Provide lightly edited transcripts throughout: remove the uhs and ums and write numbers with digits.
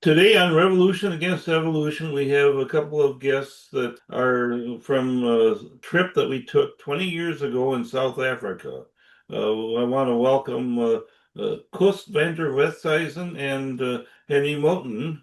Today on Revolution Against Evolution, we have a couple of guests that are from a trip that we took 20 years ago in South Africa. I want to welcome Koos van der Westhuyzen and Hennie Mouton.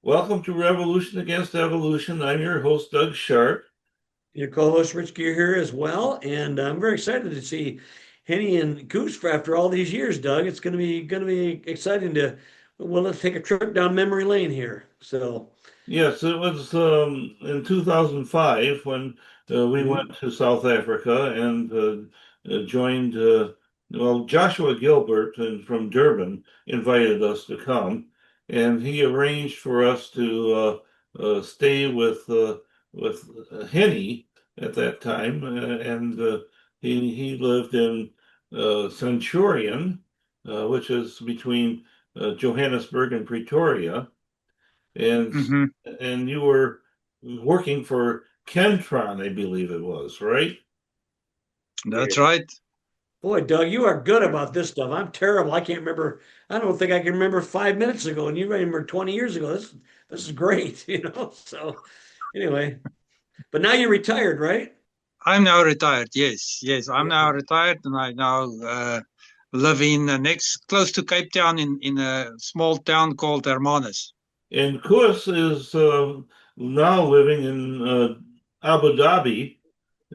Welcome to Revolution Against Evolution. I'm your host, Doug Sharp. Your co-host Rich Geer here as well, and I'm very excited to see Hennie and Koos after all these years, Doug. It's going to be exciting to let's take a trip down memory lane here. So Yes, it was in 2005 when we went to South Africa and joined, well, Joshua Gilbert from Durban invited us to come, and he arranged for us to stay with Hennie at that time, and he lived in Centurion, which is between Johannesburg and Pretoria. And you were working for Kentron, I believe it was, right? That's right. boy, Doug, you are good about this stuff. I'm terrible. I can't remember. I don't think I can remember 5 minutes ago, and you remember 20 years ago. This is great, So anyway, but now you're retired, right? I'm now retired. Yes, yes. I'm now retired, and I now live in close to Cape Town in a small town called Hermanus. And Koos is now living in Abu Dhabi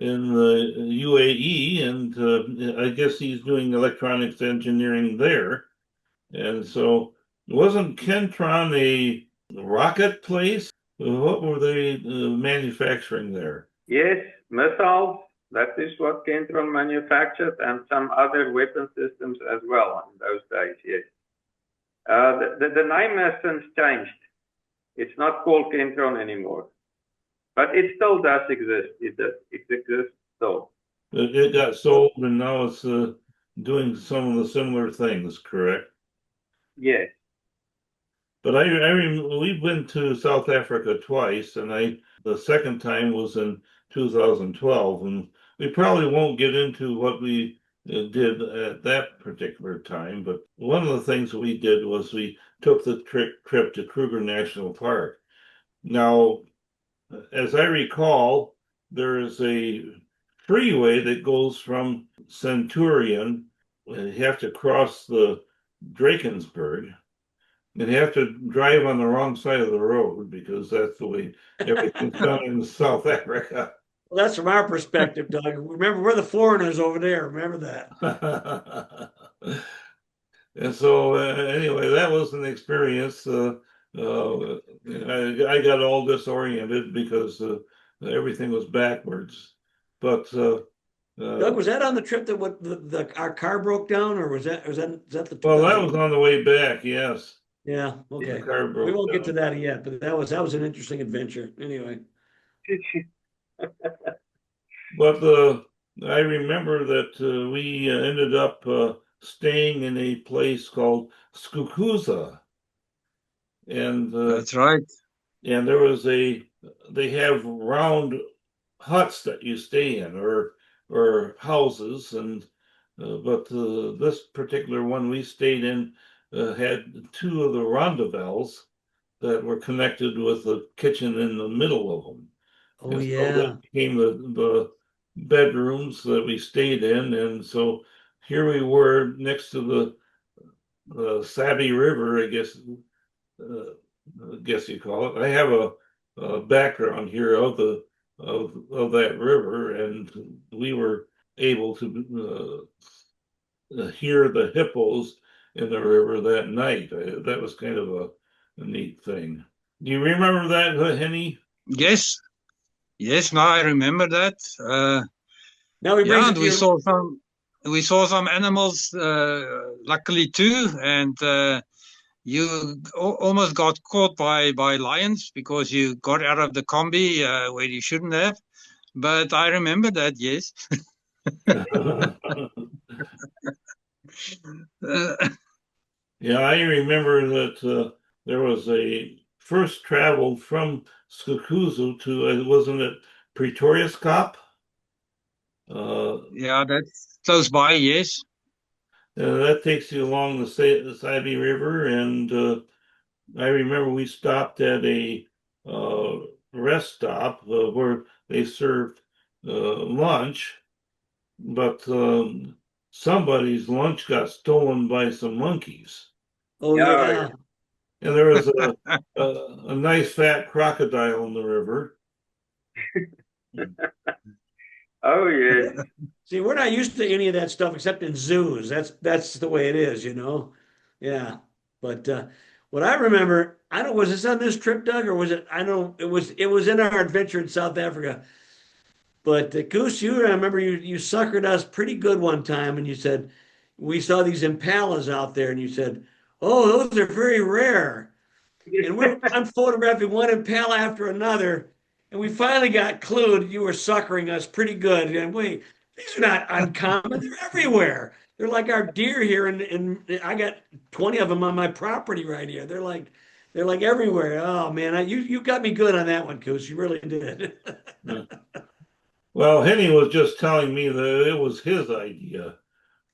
in the UAE, and I guess he's doing electronics engineering there. And so, wasn't Kentron a rocket place? What were they manufacturing there? Yes, missiles. That is what Kentron manufactured, and some other weapon systems as well in those days. Yes. The name has since changed. It's not called Kentron anymore, but it still does exist. It exists still. It got sold, and now it's doing some of the similar things, correct? Yes. But we've been to South Africa twice, and the second time was in 2012, and we probably won't get into what we did at that particular time. But one of the things that we did was we took the trip to Kruger National Park. Now, as I recall, there is a freeway that goes from Centurion. You have to cross the Drakensberg, and you have to drive on the wrong side of the road because that's the way everything's done in South Africa. Well, that's from our perspective, Doug. Remember, we're the foreigners over there. Remember that. And so, anyway, that was an experience. I got all disoriented because everything was backwards. But Doug, was that on the trip that our car broke down, or was that the? Well, that was on the way back. Yes. Yeah. Okay. We won't get to that yet, but that was an interesting adventure. Anyway. But I remember that we ended up staying in a place called Skukuza, and that's right. And they have round huts that you stay in, or houses, and but this particular one we stayed in had two of the rondavels that were connected with a kitchen in the middle of them. Oh, and yeah. So that became the bedrooms that we stayed in, and so here we were next to the Sabi River, I guess you call it. I have a background here of that river, and we were able to hear the hippos in the river that night. That was kind of a neat thing. Do you remember that, Hennie? Yes. No, I remember that. Now and we saw some animals, luckily too, and you almost got caught by lions because you got out of the combi where you shouldn't have. But I remember that, yes. Yeah, I remember that there was a first travel from Skukuza to, wasn't it Pretorius Cop? Yeah, that's close by, yes. That takes you along the Sabi River, and I remember we stopped at a uh, rest stop where they served lunch, but somebody's lunch got stolen by some monkeys. Oh Yeah, yeah. And there was a nice fat crocodile in the river. oh yes. See, we're not used to any of that stuff except in zoos. That's the way it is, you know. Yeah. But what I remember, I don't was this on this trip, Doug, or was it? I don't. It was in our adventure in South Africa. But Koos, I remember you suckered us pretty good one time, and you said we saw these impalas out there, and you said, "Oh, those are very rare." And I'm photographing one impala after another, and we finally got clued you were suckering us pretty good. And wait, these are not uncommon; they're everywhere. They're like our deer here, and I got 20 of them on my property right here. They're like everywhere. Oh man, you got me good on that one, Koos. You really did. Well, Henny was just telling me that it was his idea.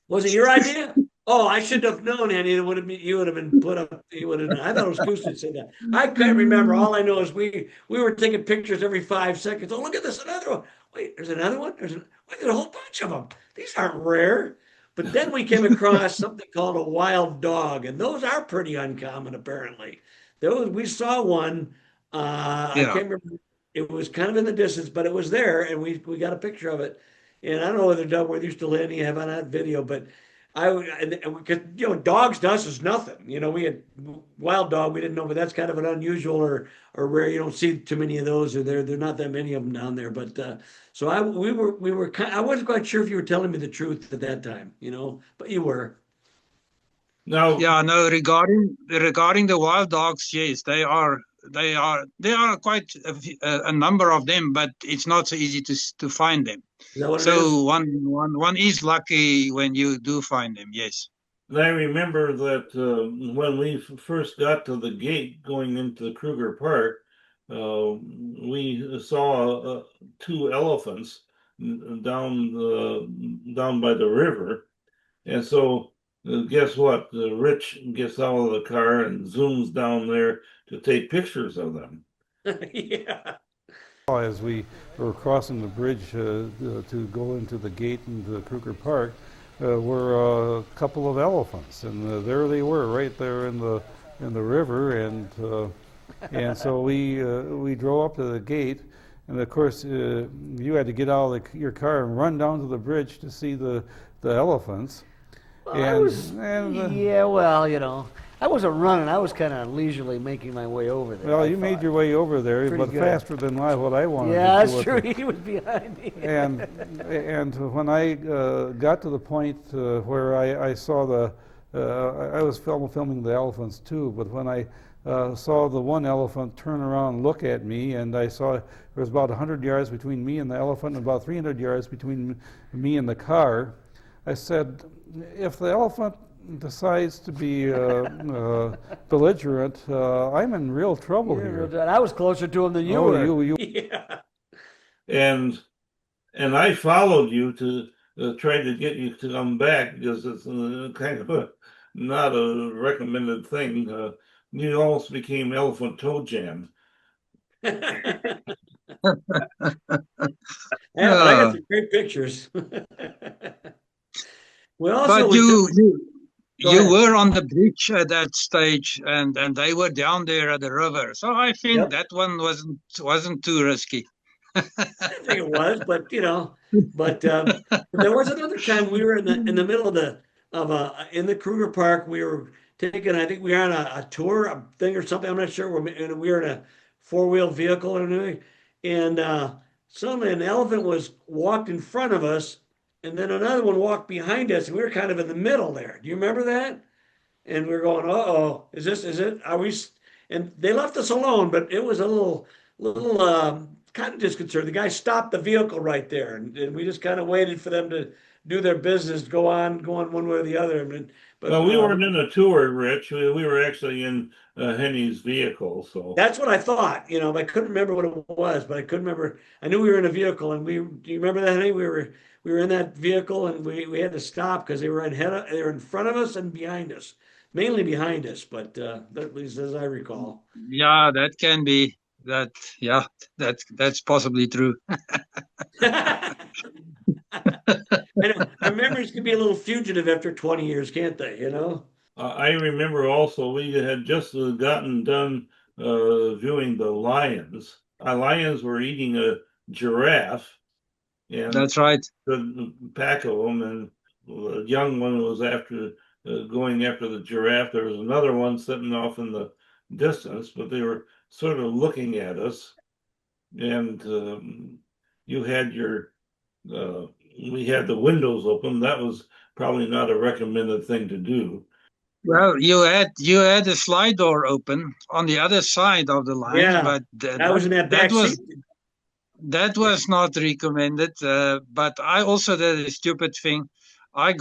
Was it your idea? Oh, I should have known, Annie. It would have been you would have been put up. You would have. I thought it was Koos that said that. I can't remember. All I know is we were taking pictures every 5 seconds. Oh, look at this, another one. Wait, there's another one. Wait, there's a whole bunch of them. These aren't rare. But then we came across something called a wild dog, and those are pretty uncommon, apparently. Those we saw one. I Yeah. can't remember. It was kind of in the distance, but it was there, and we got a picture of it. And I don't know whether Doug, whether you still any have on that video, but because dogs to us is nothing. We had wild dog, we didn't know, but that's kind of an unusual or rare. You don't see too many of those, or there not that many of them down there. But so we were I wasn't quite sure if you were telling me the truth at that time, but you were. Now, Yeah, no, regarding the wild dogs, yes, there are quite a number of them, but it's not so easy to find them. Is that what it is? So one is lucky when you do find them, yes. I remember that when we first got to the gate going into the Kruger Park, we saw two elephants down by the river, and so guess what? Rich gets out of the car and zooms down there to take pictures of them. Yeah. As we were crossing the bridge to go into the gate into Kruger Park, were a couple of elephants, and there they were, right there in the river, and so we drove up to the gate, and of course you had to get out of your car and run down to the bridge to see the elephants. Yeah, well, I wasn't running. I was kind of leisurely making my way over there. Well, you made your way over there, Pretty but good. faster than what I wanted Yeah, to do. that's true. He was behind me. And when I got to the point where I saw I was filming the elephants too, but when I saw the one elephant turn around and look at me, and I saw there was about 100 yards between me and the elephant and about 300 yards between me and the car, I said, if the elephant decides to be belligerent, I'm in real trouble here. I was closer to him than you were. Yeah. And I followed you to try to get you to come back because it's kind of not a recommended thing. You almost became elephant toe jam. Yeah, but I got some great pictures. But Go you ahead. were on the bridge at that stage, and they were down there at the river. So I think Yep. that one wasn't too risky. I didn't think it was, but there was another time we were in the middle in the Kruger Park. We were taking, I think we were on a tour, a thing or something. I'm not sure. We were in a four-wheel vehicle or anything, and suddenly an elephant walked in front of us, and then another one walked behind us, and we were kind of in the middle there. Do you remember that? And we were going, "Uh-oh, is it? Are we?" And they left us alone, but it was a little kind of disconcerting. The guy stopped the vehicle right there, and we just kind of waited for them to do their business, go on one way or the other. But Well, we weren't in a tour, Rich. We were actually in Hennie's vehicle. So that's what I thought, but I couldn't remember what it was, but I couldn't remember. I knew we were in a vehicle, and do you remember that, Henny? We were in that vehicle, and we had to stop because they were in front of us and behind us, mainly behind us, but at least as I recall. Yeah, that can be that. Yeah, that's possibly true. I know our memories can be a little fugitive after 20 years, can't they? I remember also we had just gotten done viewing the lions. Our lions were eating a giraffe, and That's right. the pack of them, and the young one was going after the giraffe. There was another one sitting off in the distance, but they were sort of looking at us. And you had we had the windows open. That was probably not a recommended thing to do. Well, you had a slide door open on the other side of the line, Yeah, but I was in that back seat. that was not recommended. But I also did a stupid thing. I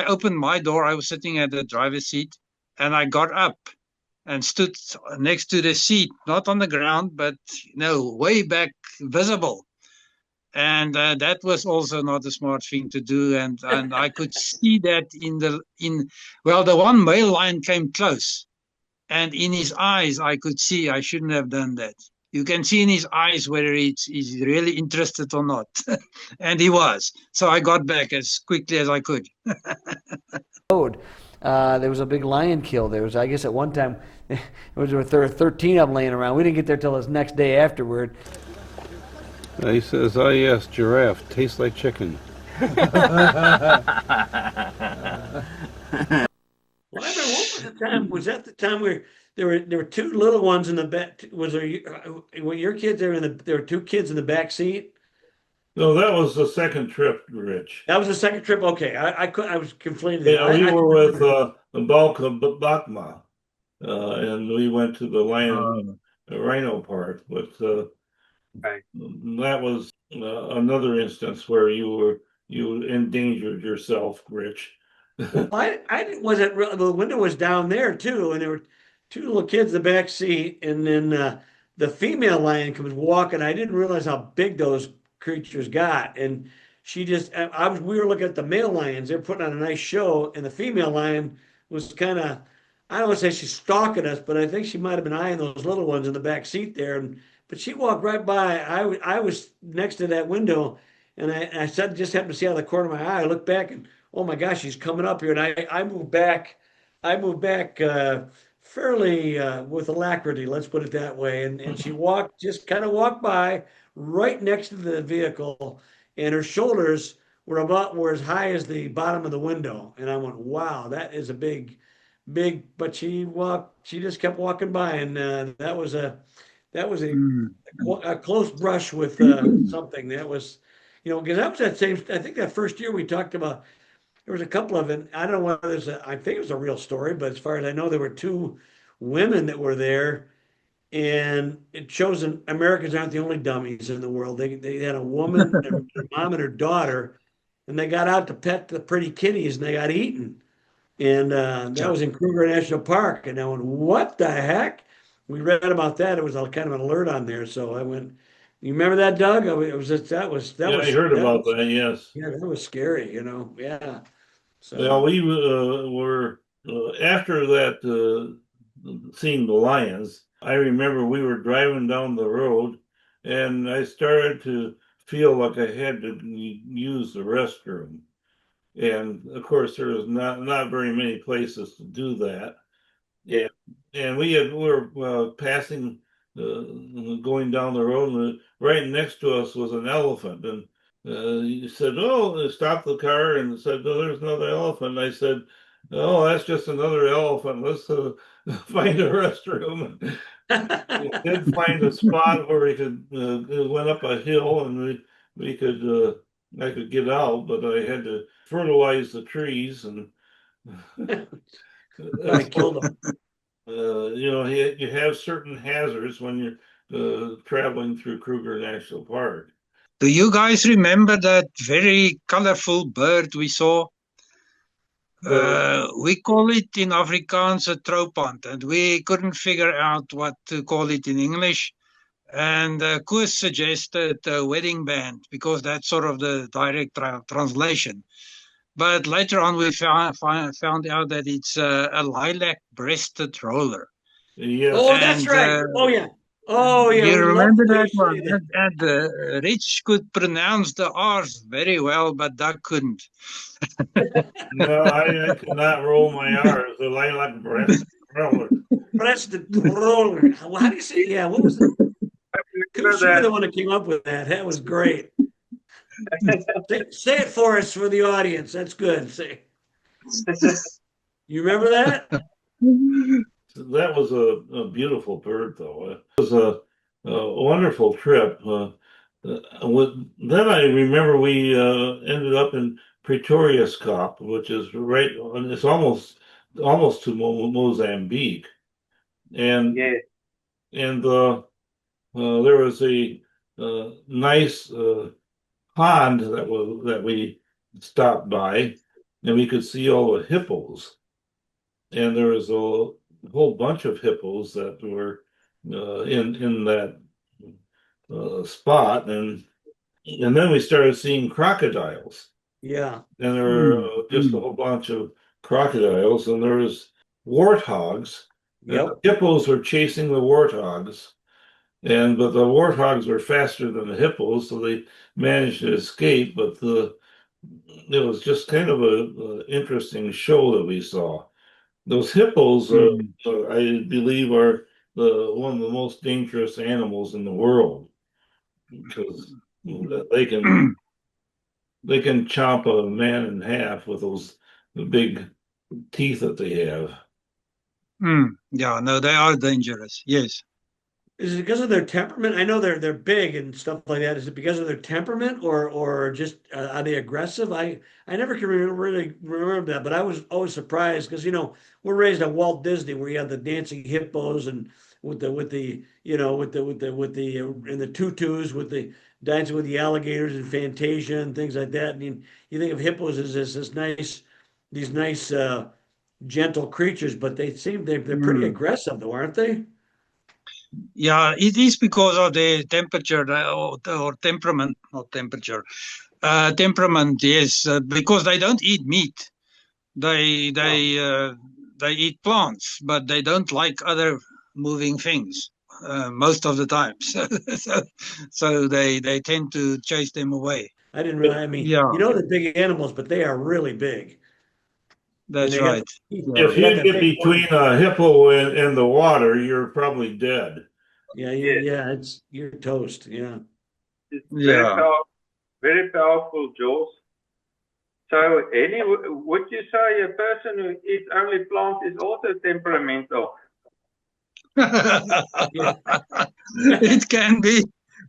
opened my door. I was sitting at the driver's seat, and I got up and stood next to the seat, not on the ground, but way back, visible. And that was also not a smart thing to do. And I could see that the one male lion came close, and in his eyes I could see I shouldn't have done that. You can see in his eyes whether he's really interested or not. And he was. So I got back as quickly as I could. There was a big lion kill. There was, I guess, at one time, there were 13 of them laying around. We didn't get there till the next day afterward. He says, "Oh yes, giraffe tastes like chicken." Well, I remember what was the time? Was that the time where there were two little ones in the back? Was there were your kids there were two kids in the back seat? No, that was the second trip, Rich. That was the second trip. Okay, I was conflating. Yeah, we were with the bulk of Bakma, and we went to the lion rhino park. But Right. that was another instance where you endangered yourself, Rich. I didn't. Was it the window was down there too, and there were two little kids in the back seat, and then the female lion comes walking. I didn't realize how big those creatures got, and we were looking at the male lions. They're putting on a nice show, and the female lion was kind of, I don't want to say she's stalking us, but I think she might have been eyeing those little ones in the back seat there. But she walked right by. I was next to that window, and I said, just happened to see out of the corner of my eye. I looked back, and oh my gosh, she's coming up here, and I moved back. I moved back fairly with alacrity, let's put it that way. And she just kind of walked by right next to the vehicle, and her shoulders were as high as the bottom of the window. And I went, wow, that is a big, but she just kept walking by, and that was a close brush with something that was, because that was that same, I think that first year we talked about, there was a couple of it. I don't know whether I think it was a real story, but as far as I know, there were two women that were there, and it shows that Americans aren't the only dummies in the world. They had a woman, their mom and her daughter, and they got out to pet the pretty kitties, and they got eaten. And that was in Kruger National Park. And I went, what the heck? We read about that. It was a kind of an alert on there. So I went, you remember that, Doug? I heard about that. Yes. Yeah, that was scary. Yeah. So Well, we were after that seeing the lions. I remember we were driving down the road, and I started to feel like I had to use the restroom. And of course, there was not very many places to do that. Yeah, and we were passing, going down the road, and right next to us was an elephant, and he said, "Oh," stopped the car and said, "No, there's another elephant." And I said, "Oh, that's just another elephant. Let's find a restroom." We did find a spot where we could went up a hill, and we could I could get out, but I had to fertilize the trees, and I killed them. you have certain hazards when you're traveling through Kruger National Park. Do you guys remember that very colorful bird we saw We call it in Afrikaans a troupand, and we couldn't figure out what to call it in English. And Koos suggested a wedding band because that's sort of the direct translation. But later on, we found out that it's a lilac-breasted roller. Yes. Oh, that's And right. Oh yeah. Oh yeah. you We love remember the way that you one? say that. And Rich could pronounce the R's very well, but Doug couldn't. No, I could not roll my R's. The lilac breast roller. Press the roller. How do you say? Yeah. What was it? Koos, you were the that. one that came up with that. That was great. Say it for us for the audience. That's good. Say. You remember that? That was a beautiful bird, though. It was a wonderful trip. Then I remember we ended up in Pretoria, Scop, which is right. It's almost to Mozambique, and Yeah. and there was a nice pond that we stopped by, and we could see all the hippos. And there was a whole bunch of hippos that were in that spot, and then we started seeing crocodiles, Yeah. and there were just a whole bunch of crocodiles, and there was warthogs. And the Yep. hippos were chasing the warthogs, but the warthogs were faster than the hippos, so they managed to escape. But it was just kind of a interesting show that we saw. Those hippos, I believe, are one of the most dangerous animals in the world because they can they can chomp a man in half with those big teeth that they have. Yeah, no, they are dangerous. Yes. Is it because of their temperament? I know they're big and stuff like that. Is it because of their temperament or just are they aggressive? I never can really remember that, but I was always surprised because we're raised at Walt Disney where you have the dancing hippos and with the in the tutus with the dancing with the alligators and Fantasia and things like that. And you think of hippos as this nice these nice gentle creatures, but they're pretty aggressive though, aren't they? Yeah, it is because of their temperature or temperament, not temperature. Temperament, yes, because they don't eat meat. They eat plants, but they don't like other moving things most of the time. So they tend to chase them away. I didn't realize. I mean, Yeah, they're big animals, but they are really big, and that's right. Yeah. If they got you that get big between horn. a hippo and the water, you're probably dead. Yeah, Yes. yeah, you're toast. Yeah. It's Yeah. very powerful jaws. So, Hennie, would you say a person who eats only plants is also temperamental? Yeah. It can be.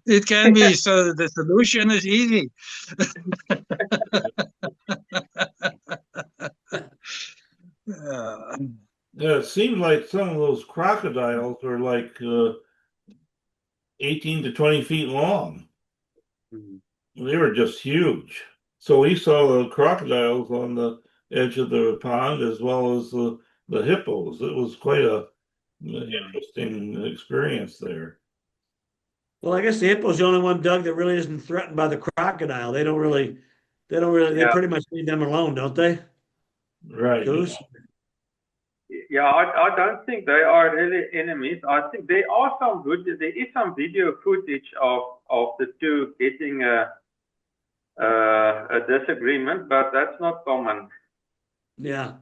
It can be. So the solution is easy. Uh, Yeah, it seemed like some of those crocodiles were like 18 to 20 feet long. They were just huge. So we saw the crocodiles on the edge of the pond as well as the hippos. It was quite a interesting experience there. Well, I guess the hippo's the only one, Doug, that really isn't threatened by the crocodile. They Yeah. pretty much leave them alone, don't they? Right. Goose? Yeah, I don't think they are really enemies. I think there is some video footage of the two getting a disagreement, but that's not common. Yeah,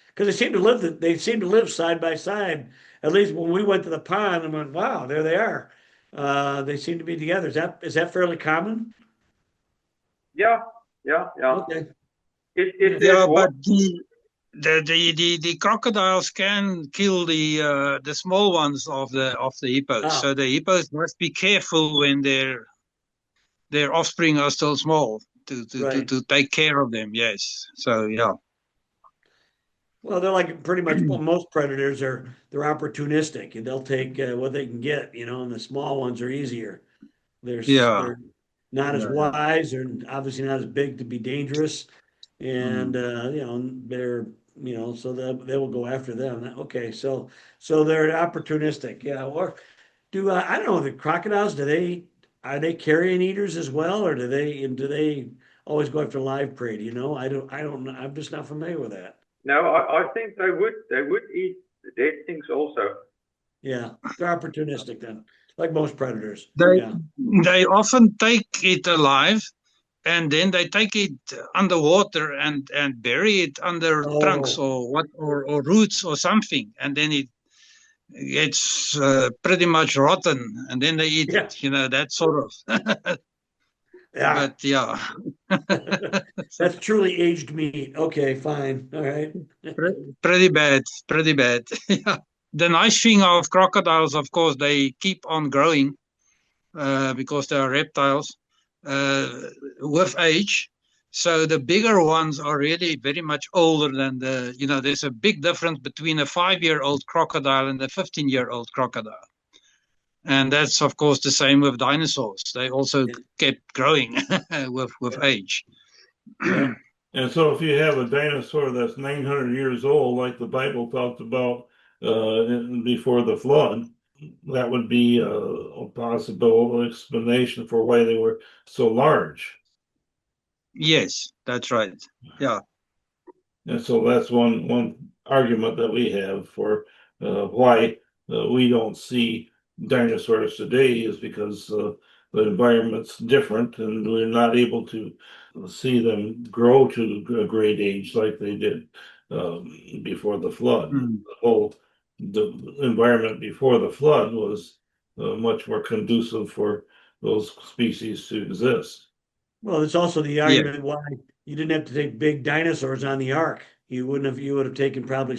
because they seem to live side by side. At least when we went to the pond and went, wow, there they are. They seem to be together. Is that fairly common? Yeah. Okay. yeah, but the crocodiles can kill the small ones of the hippos. Oh. So the hippos must be careful when their offspring are still small Right. to take care of them. Yes. So yeah. Well, they're like pretty much most predators they're opportunistic and they'll take what they can get, and the small ones are easier. Yeah. They're not as wise, they're obviously not as big to be dangerous, and they're so they will go after them. Okay, so they're opportunistic. Yeah, or I don't know, the crocodiles, are they carrion eaters as well, or do they always go after live prey? Do you know? I don't know. I'm just not familiar with that. No, I think they would eat the dead things also. Yeah, they're opportunistic then, like most predators. They Yeah. they often take it alive and then they take it underwater and bury it under trunks Oh, or or roots or something, and then it's pretty much rotten, and then they eat yeah, it. That sort of. yeah. But yeah, That's truly aged meat. Okay, fine. All right. pretty bad, pretty bad. Yeah. The nice thing of crocodiles, of course, they keep on growing because they are reptiles uh, with age. So the bigger ones are really very much older than there's a big difference between a 5-year-old crocodile and a 15-year-old crocodile. And that's, of course, the same with dinosaurs. They also Yeah. kept growing with age. Yeah. And so if you have a dinosaur that's 900 years old, like the Bible talked about before the flood, that would be a possible explanation for why they were so large. Yes, that's right. Yeah. And so that's one argument that we have for why we don't see dinosaurs today is because the environment's different and we're not able to see them grow to a great age like they did before the flood. Mm. The environment before the flood was much more conducive for those species to exist. Well, it's also the Yeah. argument why you didn't have to take big dinosaurs on the ark. You would have taken probably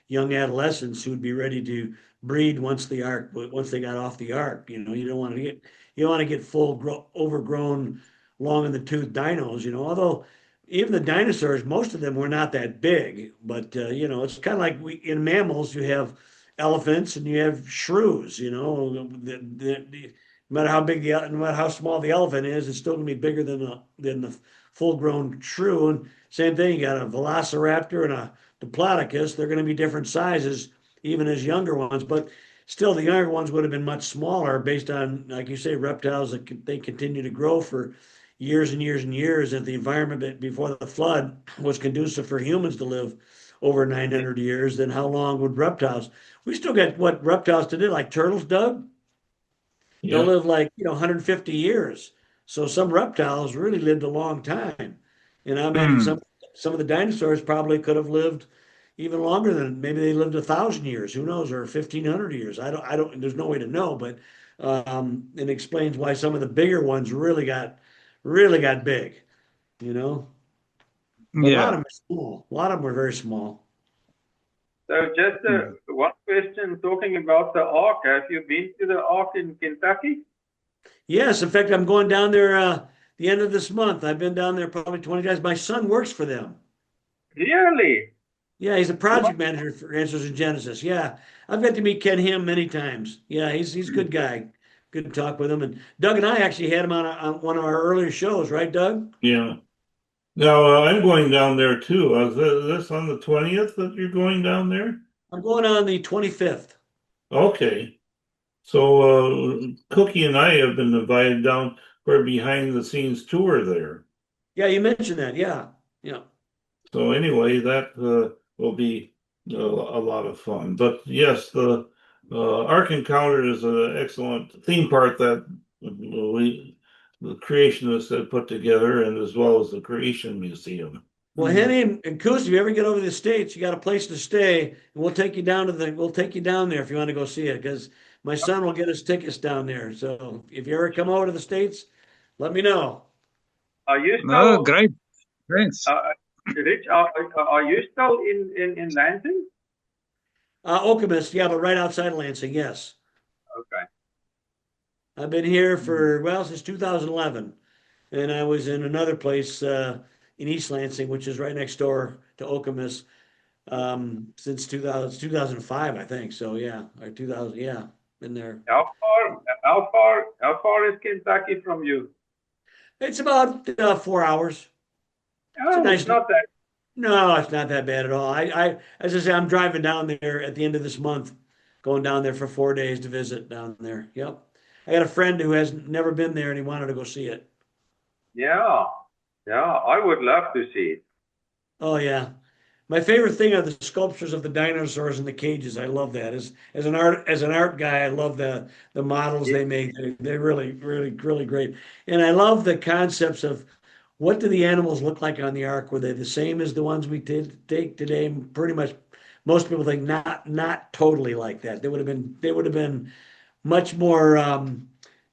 young adolescents who would be ready to breed once they got off the ark. You don't want to get overgrown, long in the tooth dinos. Although even the dinosaurs, most of them were not that big. But it's kind of like in mammals, you have elephants and you have shrews. No matter how no matter how small the elephant is, it's still going to be bigger than the full-grown shrew. And same thing, you got a velociraptor and a diplodocus. They're going to be different sizes, even as younger ones. But still, the younger ones would have been much smaller, based on, like you say, reptiles that they continue to grow for years and years and years. If the environment before the flood was conducive for humans to live over 900 years, then how long would reptiles? We still get what reptiles today, like turtles, Doug. They'll Yeah. live like 150 years. So some reptiles really lived a long time. And I imagine Mm. some of the dinosaurs probably could have lived even longer than, maybe they lived 1,000 years, who knows, or 1,500 years. I don't. There's no way to know, but it explains why some of the bigger ones really got big. You know, but a lot Yeah. of them are small. A lot of them were very small. So just Mm. one question talking about the Ark. Have you been to the Ark in Kentucky? Yes, in fact, I'm going down there the end of this month. I've been down there probably 20 times. My son works for them. Really? Yeah, he's a What? project manager for Answers in Genesis. Yeah, I've got to meet Ken Him many times. Yeah, he's a good guy. Good to talk with him. And Doug and I actually had him on one of our earlier shows, right, Doug? Yeah. Now I'm going down there too. Is this on the 20th that you're going down there? I'm going on the 25th. Okay. So Cookie and I have been invited down for a behind the scenes tour there. Yeah, you mentioned that. Yeah, yeah. So anyway, that will be a lot of fun. But yes, the Ark Encounter is an excellent theme park that the creationists had put together, and as well as the Creation Museum. Well, Hennie and Koos, if you ever get over to the States, you got a place to stay, and we'll take you down there if you want to go see it, because my son will get us tickets down there. So if you ever come over to the States, let me know. Are you No, still, great. Thanks. Rich? Are you still in Lansing? Okemos, yeah, but right outside of Lansing, yes. Okay. I've been here since 2011, and I was in another place in East Lansing, which is right next door to Okemos, since 2005, I think. So yeah, or 2000, yeah, been there. How far is Kentucky from you? It's about 4 hours. It's a Oh, nice, it's not that. No, it's not that bad at all. As I say, I'm driving down there at the end of this month, going down there for 4 days to visit down there. Yep. I got a friend who has never been there and he wanted to go see it. Yeah, yeah, I would love to see it. Oh yeah. My favorite thing are the sculptures of the dinosaurs in the cages. I love that. As an art guy, I love the models Yeah, they make. They're really, really, really great. And I love the concepts of what do the animals look like on the ark? Were they the same as the ones we did take today? Pretty much most people think not totally like that. They would have been much more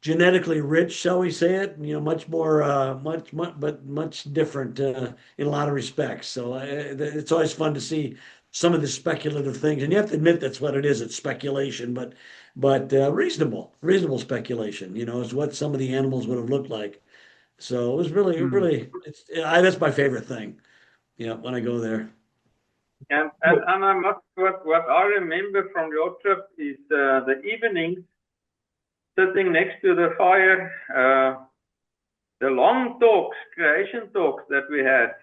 genetically rich, shall we say it? Much more, but much different in a lot of respects. So it's always fun to see some of the speculative things, and you have to admit that's what it is. It's speculation, but reasonable speculation. Is what some of the animals would have looked like. So it was really, Hmm. really. That's my favorite thing. When I go there. and what I remember from your trip is the evenings sitting next to the fire, the long talks, creation talks that we had.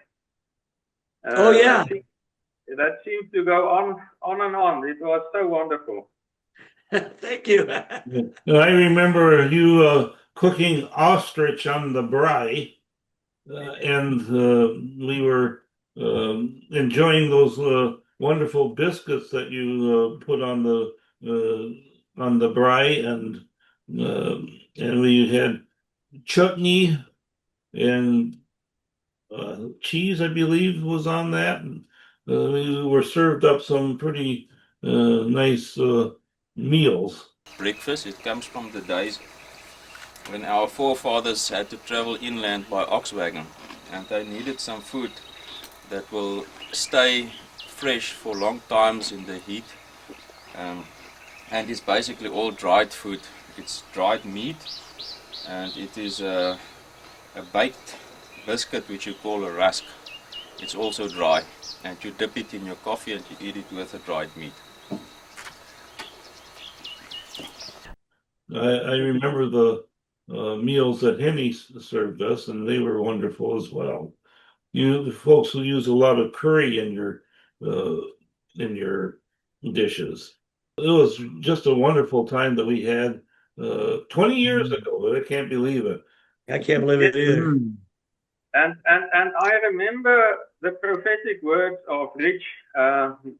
Oh yeah, That seemed to go on and on. It was so wonderful. thank you. And I remember you cooking ostrich on the braai, and we were enjoying those wonderful biscuits that you put on the braai, and we had chutney and cheese, I believe, was on that. And, we were served up some pretty nice meals. Breakfast, it comes from the days when our forefathers had to travel inland by ox wagon and they needed some food that will stay fresh for long times in the heat. And it's basically all dried food. It's dried meat and it is a baked biscuit which you call a rusk. It's also dry and you dip it in your coffee and you eat it with the dried meat. I remember the meals that Hennie served us, and they were wonderful as well. You the folks who use a lot of curry uh, in your dishes. It was just a wonderful time that we had 20 years ago. I can't believe it. I can't believe Yes, it either. and I remember the prophetic words of Rich.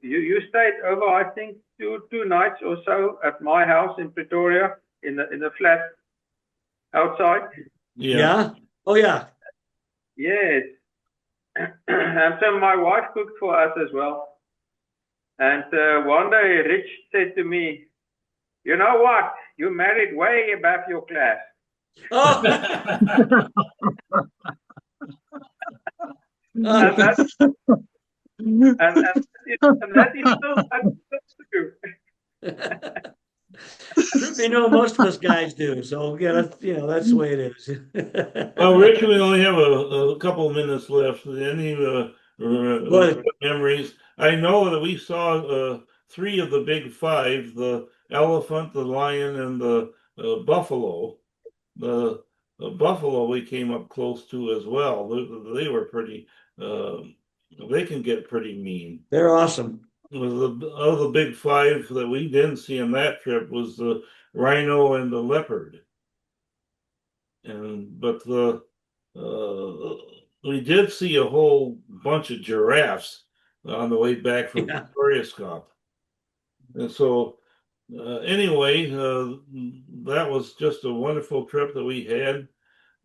You stayed over, I think, two nights or so at my house in Pretoria in the flat outside. Yeah. Yeah. Oh yeah. Yes, and so my wife cooked for us as well. And one day Rich said to me, "You know what? You married way above your class." Oh. And that that is still true. Most of us guys do. So yeah, that's the way it is. Well, Rich, we only have a couple of minutes left. Any But memories? I know that we saw three of the big five: the elephant, the lion, and the buffalo. The buffalo we came up close to as well. They were pretty. Uh, they can get pretty mean. they're awesome. Of the big five that we didn't see on that trip was the rhino and the leopard. But we did see a whole bunch of giraffes on the way back from Yeah. Victoria's Cup. And so anyway, that was just a wonderful trip that we had.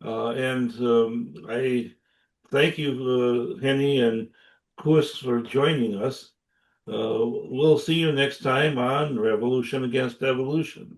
And I thank you, Hennie and Koos, for joining us. We'll see you next time on Revolution Against Evolution.